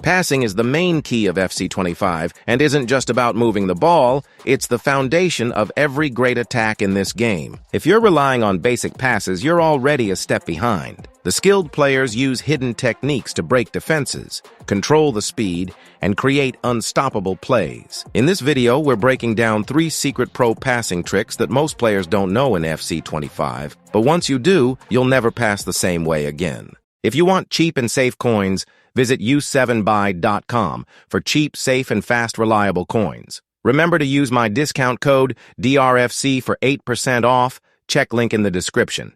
Passing is the main key of FC25 and isn't just about moving the ball, it's the foundation of every great attack in this game. If you're relying on basic passes, you're already a step behind. The skilled players use hidden techniques to break defenses, control the speed, and create unstoppable plays. In this video, we're breaking down 3 secret pro passing tricks that most players don't know in FC25, but once you do, you'll never pass the same way again. If you want cheap and safe coins, visit FC25.com for cheap, safe, and fast, reliable coins. Remember to use my discount code DRFC for 8% off. Check link in the description.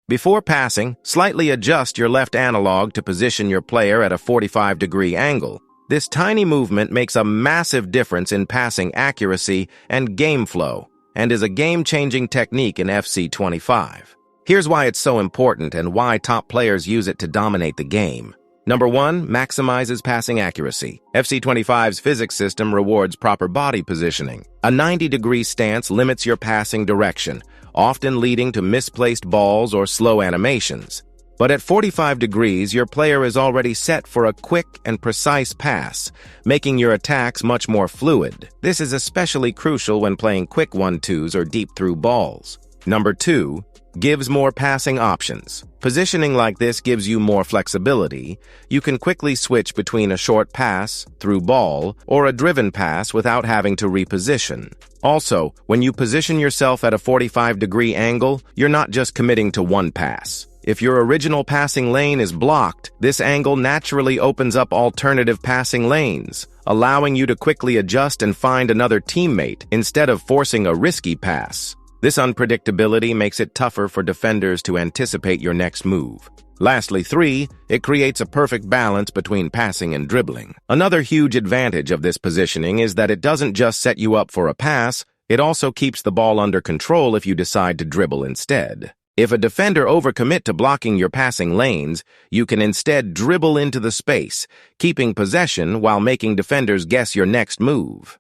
Before passing, slightly adjust your left analog to position your player at a 45-degree angle. This tiny movement makes a massive difference in passing accuracy and game flow, and is a game-changing technique in FC25. Here's why it's so important and why top players use it to dominate the game. Number 1, maximizes passing accuracy. FC25's physics system rewards proper body positioning. A 90-degree stance limits your passing direction, often leading to misplaced balls or slow animations. But at 45 degrees, your player is already set for a quick and precise pass, making your attacks much more fluid. This is especially crucial when playing quick 1-2s or deep-through balls. Number 2, gives more passing options. Positioning like this gives you more flexibility. You can quickly switch between a short pass, through ball, or a driven pass without having to reposition. Also, when you position yourself at a 45-degree angle, you're not just committing to one pass. If your original passing lane is blocked, this angle naturally opens up alternative passing lanes, allowing you to quickly adjust and find another teammate instead of forcing a risky pass. This unpredictability makes it tougher for defenders to anticipate your next move. Lastly, 3, it creates a perfect balance between passing and dribbling. Another huge advantage of this positioning is that it doesn't just set you up for a pass, it also keeps the ball under control if you decide to dribble instead. If a defender overcommit to blocking your passing lanes, you can instead dribble into the space, keeping possession while making defenders guess your next move.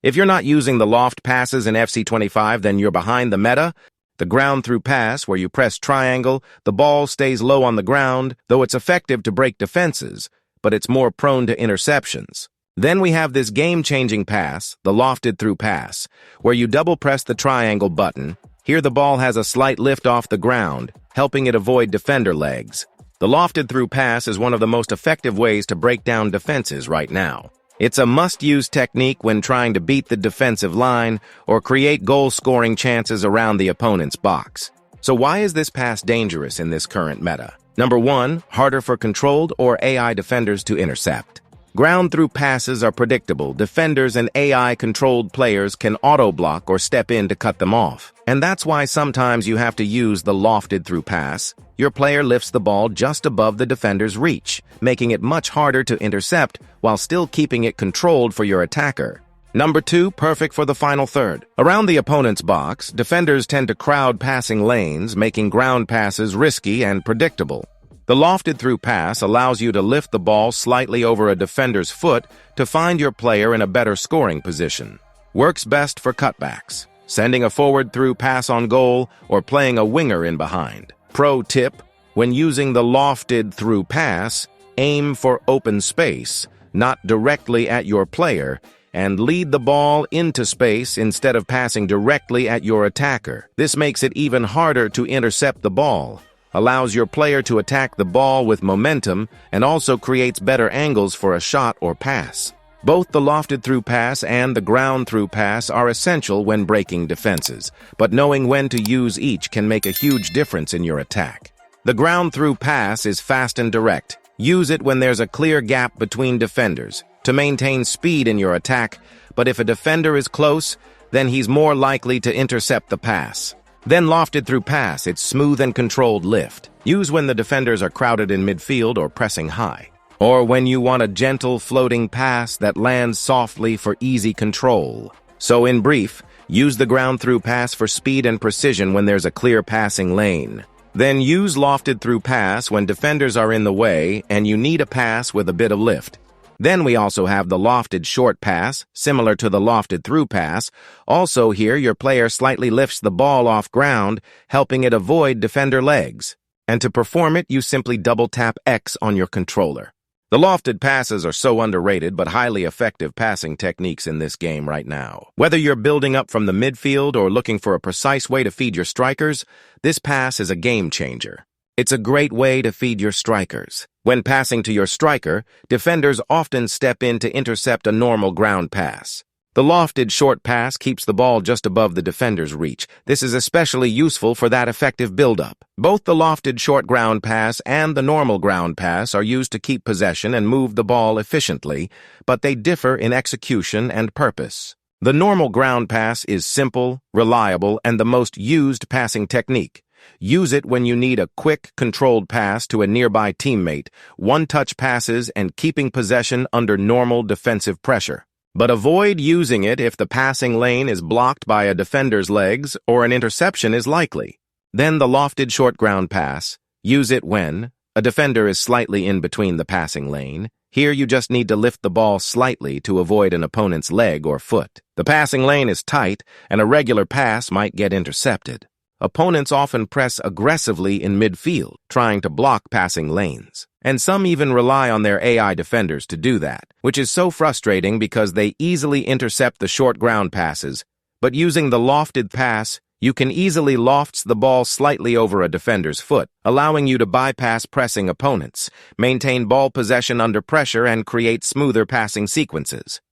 If you're not using the loft passes in FC25, then you're behind the meta. The ground-through pass, where you press triangle, the ball stays low on the ground, though it's effective to break defenses, but it's more prone to interceptions. Then we have this game-changing pass, the lofted-through pass, where you double-press the triangle button. Here the ball has a slight lift off the ground, helping it avoid defender legs. The lofted-through pass is one of the most effective ways to break down defenses right now. It's a must-use technique when trying to beat the defensive line or create goal-scoring chances around the opponent's box. So why is this pass dangerous in this current meta? Number 1, harder for controlled or AI defenders to intercept. Ground-through passes are predictable. Defenders and AI-controlled players can auto-block or step in to cut them off. And that's why sometimes you have to use the lofted-through pass. Your player lifts the ball just above the defender's reach, making it much harder to intercept while still keeping it controlled for your attacker. Number 2, perfect for the final third. Around the opponent's box, defenders tend to crowd passing lanes, making ground passes risky and predictable. The lofted-through pass allows you to lift the ball slightly over a defender's foot to find your player in a better scoring position. Works best for cutbacks, sending a forward-through pass on goal, or playing a winger in behind. Pro tip: when using the lofted-through pass, aim for open space, not directly at your player, and lead the ball into space instead of passing directly at your attacker. This makes it even harder to intercept the ball, allows your player to attack the ball with momentum, and also creates better angles for a shot or pass. Both the lofted-through pass and the ground-through pass are essential when breaking defenses, but knowing when to use each can make a huge difference in your attack. The ground-through pass is fast and direct. Use it when there's a clear gap between defenders to maintain speed in your attack, but if a defender is close, then he's more likely to intercept the pass. Then lofted-through pass, it's smooth and controlled lift. Use when the defenders are crowded in midfield or pressing high. Or when you want a gentle floating pass that lands softly for easy control. So in brief, use the ground-through pass for speed and precision when there's a clear passing lane. Then use lofted-through pass when defenders are in the way and you need a pass with a bit of lift. Then we also have the lofted short pass, similar to the lofted through pass. Also here, your player slightly lifts the ball off ground, helping it avoid defender legs. And to perform it, you simply double-tap X on your controller. The lofted passes are so underrated but highly effective passing techniques in this game right now. Whether you're building up from the midfield or looking for a precise way to feed your strikers, this pass is a game changer. It's a great way to feed your strikers. When passing to your striker, defenders often step in to intercept a normal ground pass. The lofted short pass keeps the ball just above the defender's reach. This is especially useful for that effective build-up. Both the lofted short ground pass and the normal ground pass are used to keep possession and move the ball efficiently, but they differ in execution and purpose. The normal ground pass is simple, reliable, and the most used passing technique. Use it when you need a quick, controlled pass to a nearby teammate, one-touch passes, and keeping possession under normal defensive pressure. But avoid using it if the passing lane is blocked by a defender's legs or an interception is likely. Then the lofted short ground pass. Use it when a defender is slightly in between the passing lane. Here you just need to lift the ball slightly to avoid an opponent's leg or foot. The passing lane is tight, and a regular pass might get intercepted. Opponents often press aggressively in midfield, trying to block passing lanes. And some even rely on their AI defenders to do that, which is so frustrating because they easily intercept the short ground passes. But using the lofted pass, you can easily loft the ball slightly over a defender's foot, allowing you to bypass pressing opponents, maintain ball possession under pressure, and create smoother passing sequences.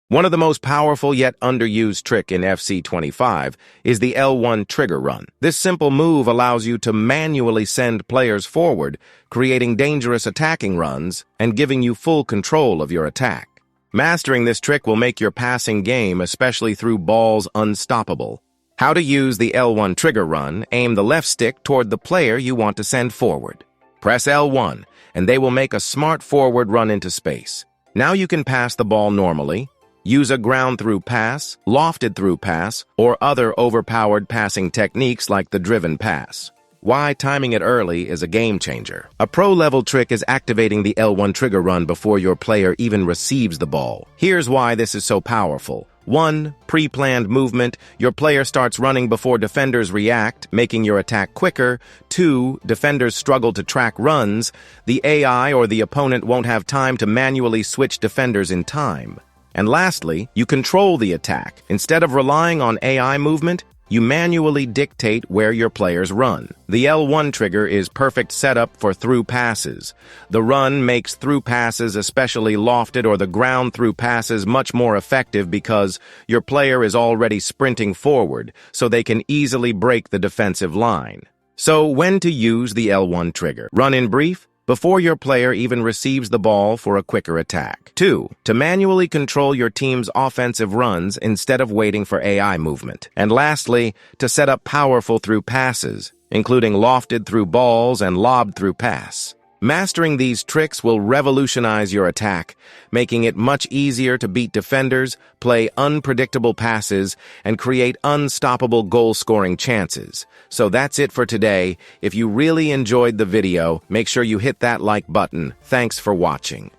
One of the most powerful yet underused trick in FC25 is the L1 trigger run. This simple move allows you to manually send players forward, creating dangerous attacking runs and giving you full control of your attack. Mastering this trick will make your passing game, especially through balls, unstoppable. How to use the L1 trigger run: aim the left stick toward the player you want to send forward. Press L1, and they will make a smart forward run into space. Now you can pass the ball normally. Use a ground-through pass, lofted-through pass, or other overpowered passing techniques like the driven pass. Why timing it early is a game-changer. A pro-level trick is activating the L1 trigger run before your player even receives the ball. Here's why this is so powerful. 1. Pre-planned movement. Your player starts running before defenders react, making your attack quicker. 2. Defenders struggle to track runs. The AI or the opponent won't have time to manually switch defenders in time. And lastly, you control the attack. Instead of relying on AI movement, you manually dictate where your players run. The L1 trigger is perfect setup for through passes. The run makes through passes, especially lofted or the ground through passes, much more effective because your player is already sprinting forward, so they can easily break the defensive line. So when to use the L1 trigger? Run in brief, before your player even receives the ball for a quicker attack. 2. To manually control your team's offensive runs instead of waiting for AI movement. And lastly, to set up powerful through passes, including lofted through balls and lobbed through pass. Mastering these tricks will revolutionize your attack, making it much easier to beat defenders, play unpredictable passes, and create unstoppable goal-scoring chances. So that's it for today. If you really enjoyed the video, make sure you hit that like button. Thanks for watching.